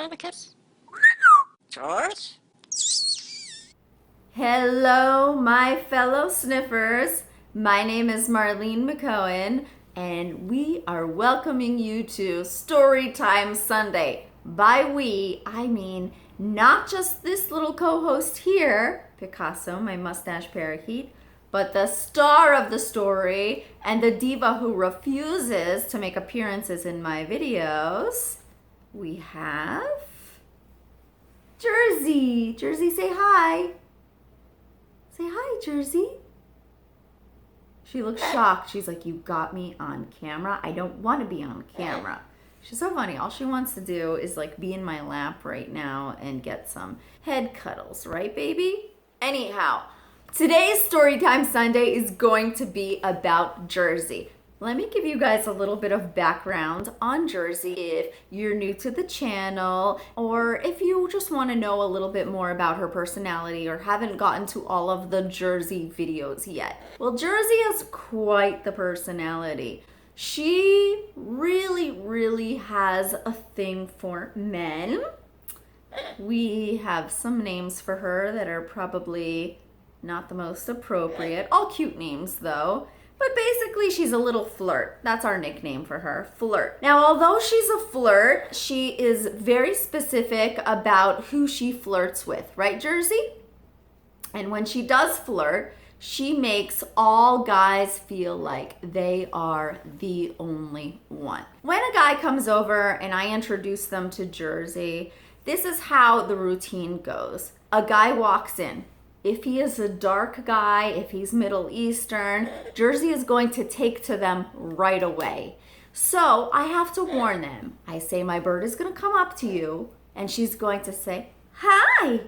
join the kids? George? Hello, my fellow sniffers. My name is Marlene McCohen, and we are welcoming you to Storytime Sunday. By we, I mean not just this little co-host here, Picasso, my mustache parakeet, but the star of the story and the diva who refuses to make appearances in my videos. We have Jersey. Jersey, say hi. Say hi, Jersey. She looks shocked. She's like, you got me on camera? I don't want to be on camera. She's so funny. All she wants to do is like be in my lap right now and get some head cuddles, right, baby? Anyhow, today's Storytime Sunday is going to be about Jersey. Let me give you guys a little bit of background on Jersey if you're new to the channel, or if you just want to know a little bit more about her personality or haven't gotten to all of the Jersey videos yet. Well, Jersey has quite the personality. She really has a thing for men. We have some names for her that are probably not the most appropriate. All cute names though. But basically, she's a little flirt. That's our nickname for her, flirt. Now, although she's a flirt, she is very specific about who she flirts with, right, Jersey? And when she does flirt, she makes all guys feel like they are the only one. When a guy comes over and I introduce them to Jersey, this is how the routine goes. A guy walks in. If he is a dark guy, if he's Middle Eastern, Jersey is going to take to them right away. So I have to warn them. I say, my bird is going to come up to you and she's going to say, hi.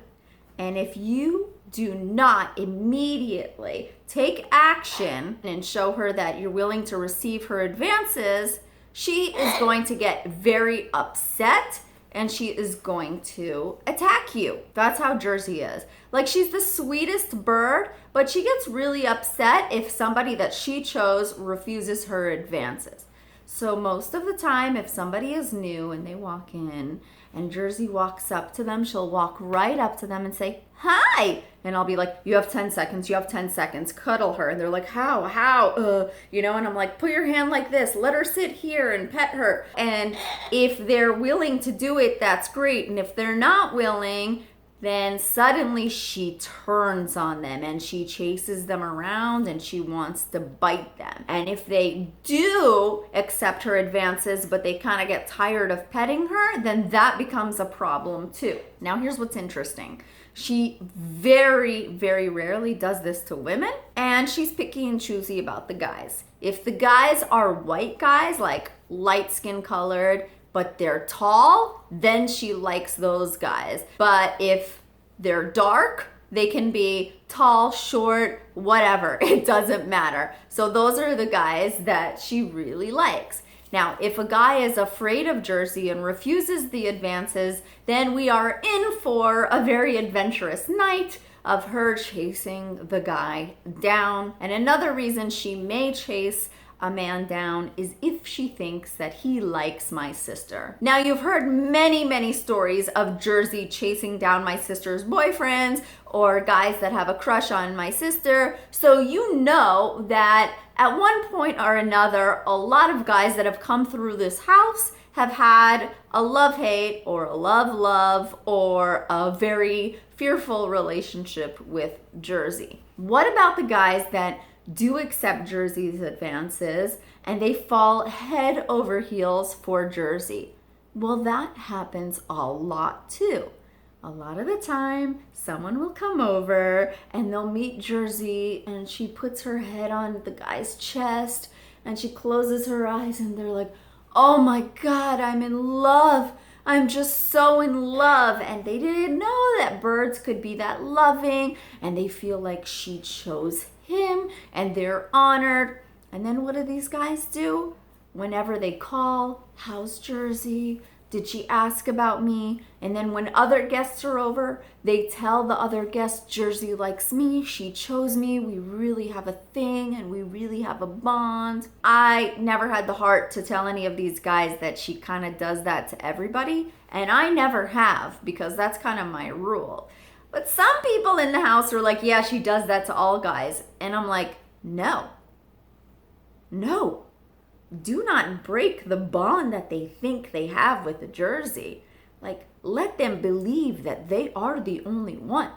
And if you do not immediately take action and show her that you're willing to receive her advances, she is going to get very upset and she is going to attack you. That's how Jersey is. Like, she's the sweetest bird, but she gets really upset if somebody that she chose refuses her advances. So most of the time, if somebody is new and they walk in and Jersey walks up to them, she'll walk right up to them and say, hi. And I'll be like, you have 10 seconds, you have 10 seconds, cuddle her. And they're like, how, and I'm like, put your hand like this, let her sit here and pet her. And if they're willing to do it, that's great. And if they're not willing, then suddenly she turns on them and she chases them around and she wants to bite them. And if they do accept her advances, but they kind of get tired of petting her, then that becomes a problem too. Now, here's what's interesting. She very rarely does this to women, and she's picky and choosy about the guys. If the guys are white guys, like light skin colored, but they're tall, then she likes those guys. But if they're dark, they can be tall, short, whatever. It doesn't matter. So those are the guys that she really likes. Now, if a guy is afraid of Jersey and refuses the advances, then we are in for a very adventurous night of her chasing the guy down. And another reason she may chase a man down is if she thinks that he likes my sister. Now, you've heard many stories of Jersey chasing down my sister's boyfriends or guys that have a crush on my sister. So you know that at one point or another, a lot of guys that have come through this house have had a love-hate or a love-love or a very fearful relationship with Jersey. What about the guys that do accept Jersey's advances and they fall head over heels for Jersey? Well, that happens a lot too. A lot of the time, someone will come over and they'll meet Jersey and she puts her head on the guy's chest and she closes her eyes and they're like, oh my God, I'm in love. I'm just so in love. And they didn't know that birds could be that loving and they feel like she chose him and they're honored. And then what do these guys do? Whenever they call, how's Jersey? Did she ask about me? And then when other guests are over, they tell the other guests, Jersey likes me, she chose me, we really have a thing and we really have a bond. I never had the heart to tell any of these guys that she kind of does that to everybody, and I never have, because that's kind of my rule. But some people in the house are like, yeah, she does that to all guys. And I'm like, no. No. Do not break the bond that they think they have with the Jersey. Like, let them believe that they are the only one.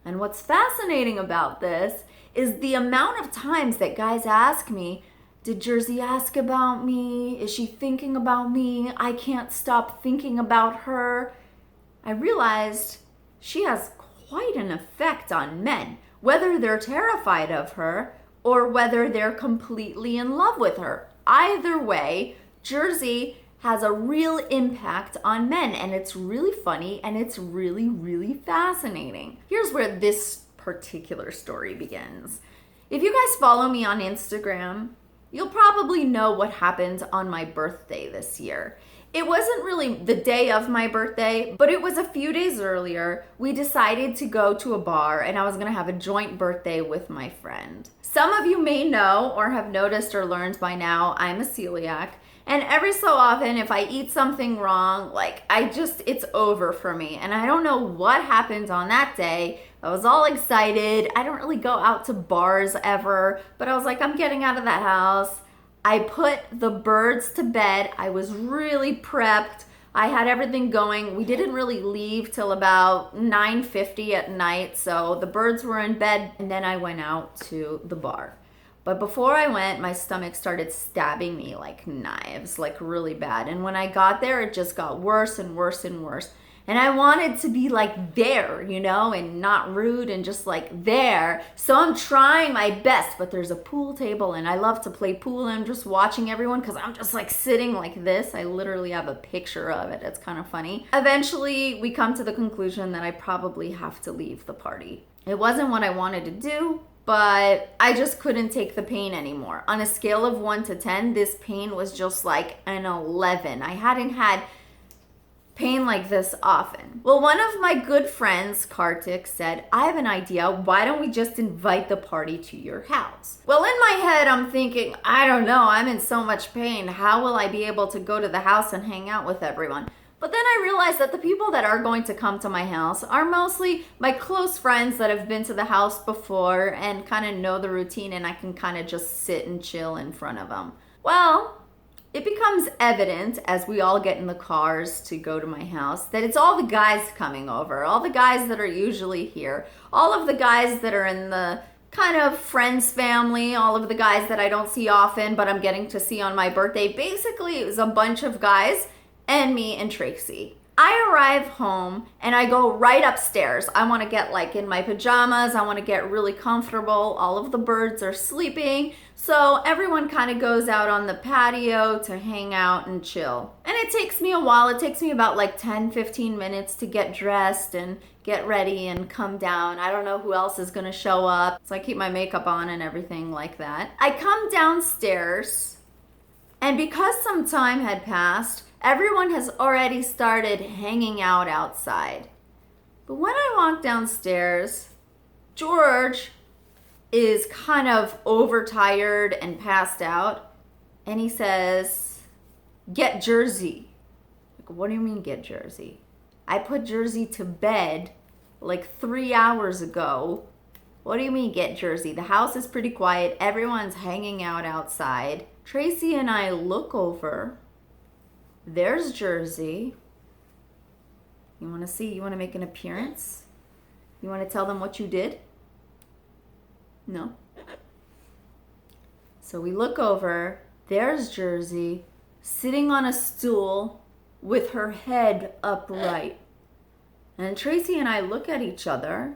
And what's fascinating about this is the amount of times that guys ask me, did Jersey ask about me? Is she thinking about me? I can't stop thinking about her. I realized she has quite an effect on men, whether they're terrified of her or whether they're completely in love with her. Either way, Jersey has a real impact on men, and it's really funny and it's really, really fascinating. Here's where this particular story begins. If you guys follow me on Instagram, you'll probably know what happened on my birthday this year. It wasn't really the day of my birthday, but it was a few days earlier. We decided to go to a bar, and I was gonna have a joint birthday with my friend. Some of you may know or have noticed or learned by now, I'm a celiac. And every so often, if I eat something wrong, like it's over for me. And I don't know what happened on that day. I was all excited. I don't really go out to bars ever, but I was like, I'm getting out of that house. I put the birds to bed. I was really prepped. I had everything going. We didn't really leave till about 9:50 at night. So the birds were in bed, and then I went out to the bar. But before I went, my stomach started stabbing me like knives, like really bad. And when I got there, it just got worse and worse and worse. And I wanted to be like there, you know, and not rude and just like there. So I'm trying my best, but there's a pool table and I love to play pool, and I'm just watching everyone because I'm just like sitting like this. I literally have a picture of it. It's kind of funny. Eventually, we come to the conclusion that I probably have to leave the party. It wasn't what I wanted to do, but I just couldn't take the pain anymore. On a scale of 1 to 10, this pain was just like an 11. I hadn't had pain like this often. Well, one of my good friends, Kartik, said, I have an idea. Why don't we just invite the party to your house? Well, in my head, I'm thinking, I don't know. I'm in so much pain. How will I be able to go to the house and hang out with everyone? But then I realized that the people that are going to come to my house are mostly my close friends that have been to the house before and kind of know the routine, and I can kind of just sit and chill in front of them. Well, it becomes evident as we all get in the cars to go to my house that it's all the guys coming over, all the guys that are usually here, all of the guys that are in the kind of friends family, all of the guys that I don't see often but I'm getting to see on my birthday. Basically, it was a bunch of guys and me and Tracy. I arrive home and I go right upstairs. I want to get like in my pajamas. I want to get really comfortable. All of the birds are sleeping. So everyone kind of goes out on the patio to hang out and chill. And it takes me a while. It takes me about like 10-15 minutes to get dressed and get ready and come down. I don't know who else is going to show up. So I keep my makeup on and everything like that. I come downstairs, and because some time had passed, everyone has already started hanging out outside. But when I walk downstairs, George is kind of overtired and passed out, and he says, get Jersey. Like, what do you mean get Jersey? I put Jersey to bed like 3 hours ago. What do you mean get Jersey? The house is pretty quiet. Everyone's hanging out outside. Tracy and I look over. There's Jersey. You want to see? You want to make an appearance? You want to tell them what you did? No. So we look over. There's Jersey sitting on a stool with her head upright. And Tracy and I look at each other.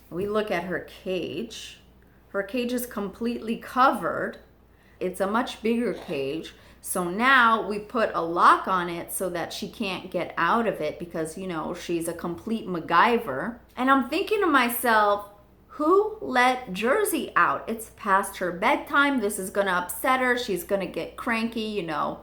We look at her cage. Her cage is completely covered. It's a much bigger cage. So now we put a lock on it so that she can't get out of it because, you know, she's a complete MacGyver. And I'm thinking to myself, who let Jersey out? It's past her bedtime. This is going to upset her. She's going to get cranky, you know.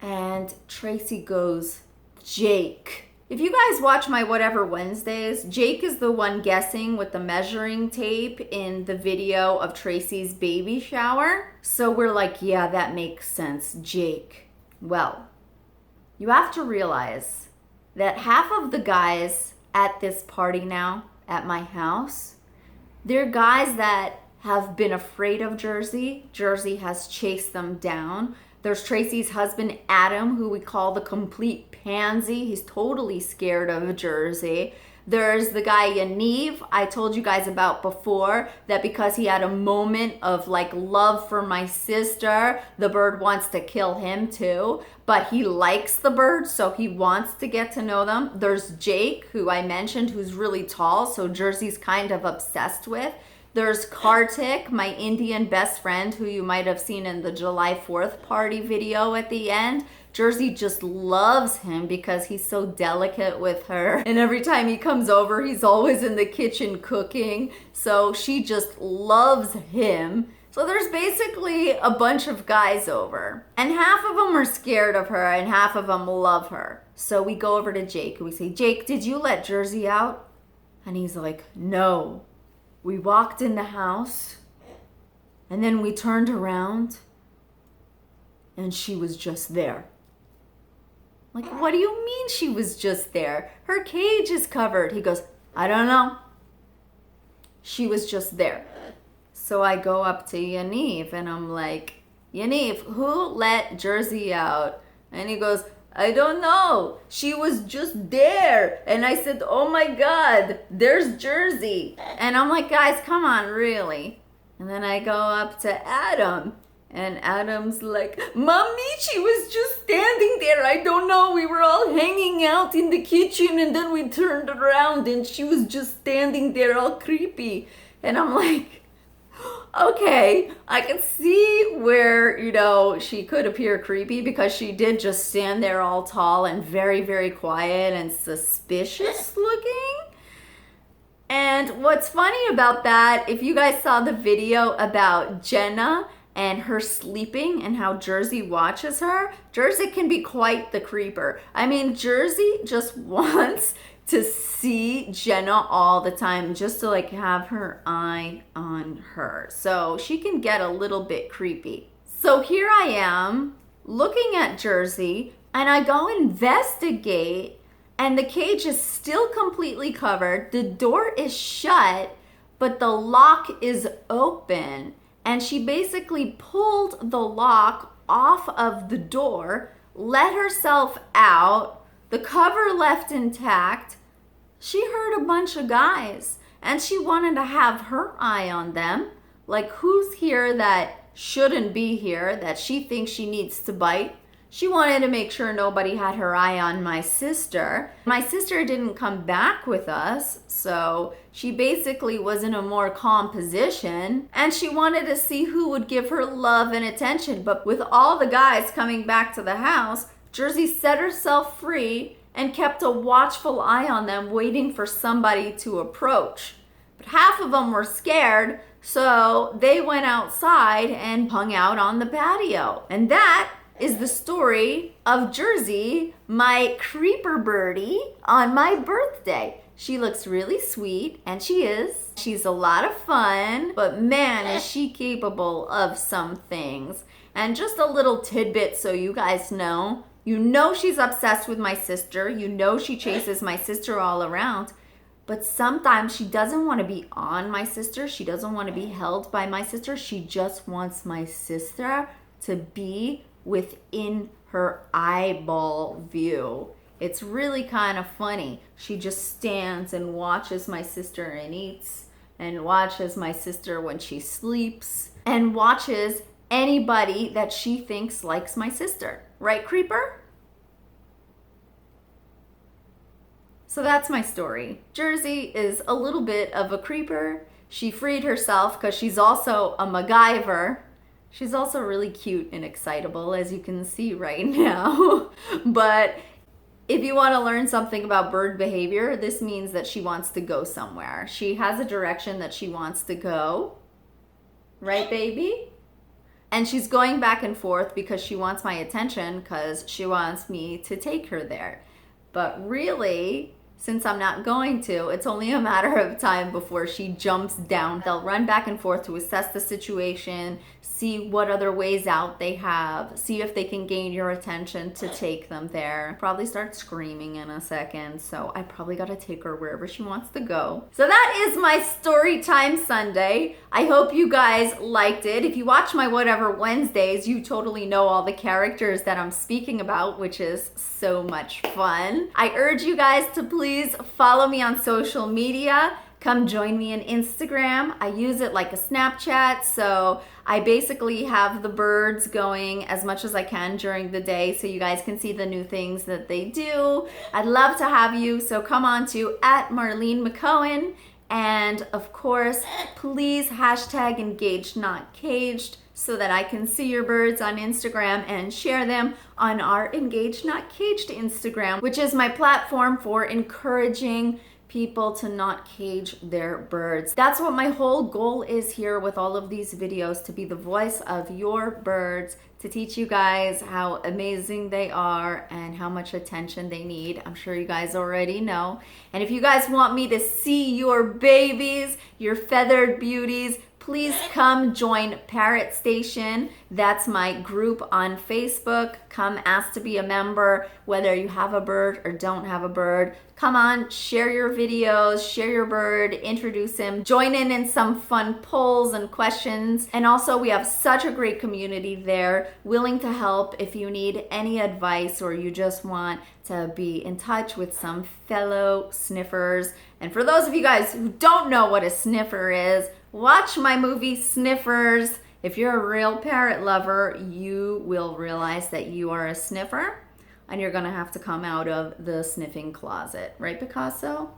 And Tracy goes, Jake. If you guys watch my Whatever Wednesdays, Jake is the one guessing with the measuring tape in the video of Tracy's baby shower. So we're like, yeah, that makes sense, Jake. Well, you have to realize that half of the guys at this party now at my house, they're guys that have been afraid of Jersey. Jersey has chased them down. There's Tracy's husband, Adam, who we call the complete pansy. He's totally scared of Jersey. There's the guy, Yaniv, I told you guys about before, that because he had a moment of like love for my sister, the bird wants to kill him too. But he likes the birds, so he wants to get to know them. There's Jake, who I mentioned, who's really tall, so Jersey's kind of obsessed with. There's Kartik, my Indian best friend, who you might have seen in the July 4th party video at the end. Jersey just loves him because he's so delicate with her. And every time he comes over, he's always in the kitchen cooking. So she just loves him. So there's basically a bunch of guys over. And half of them are scared of her and half of them love her. So we go over to Jake and we say, Jake, did you let Jersey out? And he's like, no. We walked in the house and then we turned around and she was just there. Like, what do you mean she was just there? Her cage is covered. He goes, I don't know. She was just there. So I go up to Yaniv and I'm like, Yaniv, who let Jersey out? And he goes, I don't know. She was just there. And I said, oh my God, there's Jersey. And I'm like, guys, come on, really? And then I go up to Adam. And Adam's like, Mommy, she was just standing there. I don't know. We were all hanging out in the kitchen and then we turned around and she was just standing there all creepy. And I'm like, okay, I can see where, you know, she could appear creepy because she did just stand there all tall and very, very quiet and suspicious looking. And what's funny about that, if you guys saw the video about Jenna and her sleeping and how Jersey watches her, Jersey can be quite the creeper. I mean, Jersey just wants to see Jenna all the time, just to like have her eye on her. So she can get a little bit creepy. So here I am looking at Jersey and I go investigate and the cage is still completely covered. The door is shut, but the lock is open. And she basically pulled the lock off of the door, let herself out, the cover left intact. She heard a bunch of guys and she wanted to have her eye on them. Like, who's here that shouldn't be here, that she thinks she needs to bite? She wanted to make sure nobody had her eye on my sister. My sister didn't come back with us, so she basically was in a more calm position and she wanted to see who would give her love and attention. But with all the guys coming back to the house, Jersey set herself free and kept a watchful eye on them, waiting for somebody to approach. But half of them were scared, so they went outside and hung out on the patio. And that is the story of Jersey, my creeper birdie, on my birthday. She looks really sweet, and she is. She's a lot of fun, but man, is she capable of some things. And just a little tidbit so you guys know, you know she's obsessed with my sister. You know she chases my sister all around. But sometimes she doesn't want to be on my sister. She doesn't want to be held by my sister. She just wants my sister to be within her eyeball view. It's really kind of funny. She just stands and watches my sister and eats, and watches my sister when she sleeps, and watches anybody that she thinks likes my sister. Right, creeper? So that's my story. Jersey is a little bit of a creeper. She freed herself because she's also a MacGyver. She's also really cute and excitable, as you can see right now. But if you want to learn something about bird behavior, this means that she wants to go somewhere. She has a direction that she wants to go. Right, baby? And she's going back and forth because she wants my attention, because she wants me to take her there. But really, since I'm not going to, it's only a matter of time before she jumps down. They'll run back and forth to assess the situation, see what other ways out they have, see if they can gain your attention to take them there. Probably start screaming in a second, so I probably gotta take her wherever she wants to go. So that is my story time Sunday. I hope you guys liked it. If you watch my Whatever Wednesdays, you totally know all the characters that I'm speaking about, which is so much fun. I urge you guys to please follow me on social media. Come join me on Instagram. I use it like a Snapchat, so I basically have the birds going as much as I can during the day so you guys can see the new things that they do. I'd love to have you, so come on to @MarleneMcCohen. And of course, please hashtag engaged not caged so that I can see your birds on Instagram and share them on our Engaged Not Caged Instagram, which is my platform for encouraging people to not cage their birds. That's what my whole goal is here with all of these videos, to be the voice of your birds, to teach you guys how amazing they are and how much attention they need. I'm sure you guys already know. And if you guys want me to see your babies, your feathered beauties, please come join Parrot Station. That's my group on Facebook. Come ask to be a member, whether you have a bird or don't have a bird. Come on, share your videos, share your bird, introduce him, join in some fun polls and questions. And also, we have such a great community there, willing to help if you need any advice or you just want to be in touch with some fellow sniffers. And for those of you guys who don't know what a sniffer is, watch my movie Sniffers. If you're a real parrot lover, you will realize that you are a sniffer and you're gonna have to come out of the sniffing closet. Right, Picasso?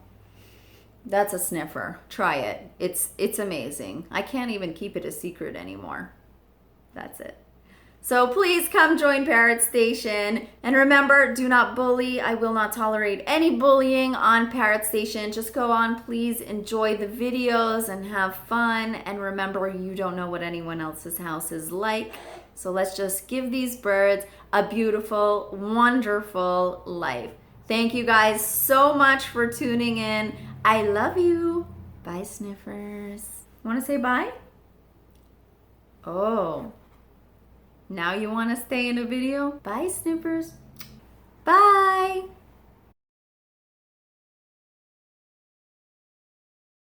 That's a sniffer. Try it. It's amazing. I can't even keep it a secret anymore. That's it. So please come join Parrot Station. And remember, do not bully. I will not tolerate any bullying on Parrot Station. Just go on, please enjoy the videos and have fun. And remember, you don't know what anyone else's house is like. So let's just give these birds a beautiful, wonderful life. Thank you guys so much for tuning in. I love you. Bye, sniffers. Want to say bye? Oh. Now you want to stay in a video? Bye, snippers. Bye.